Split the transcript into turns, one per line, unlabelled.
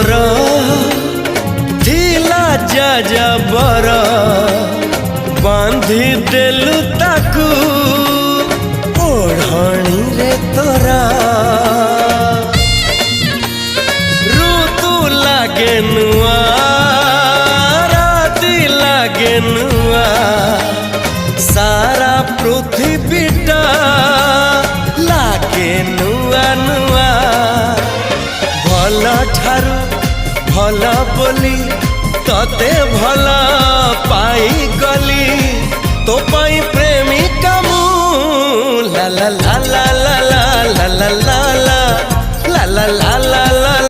तोर थिला जाजबर बांधी देलु ताकू ओढ़णी रे तोरा ऋतु लागे नुआ राति लागे नुआ सारा पृथ्वीटा लागे नुआ नुआ भल ठारू भल बोली तते भल पाई गली तो पाई प्रेमिका मु ला ला ला ला ला ला ला ला ला ला ला ला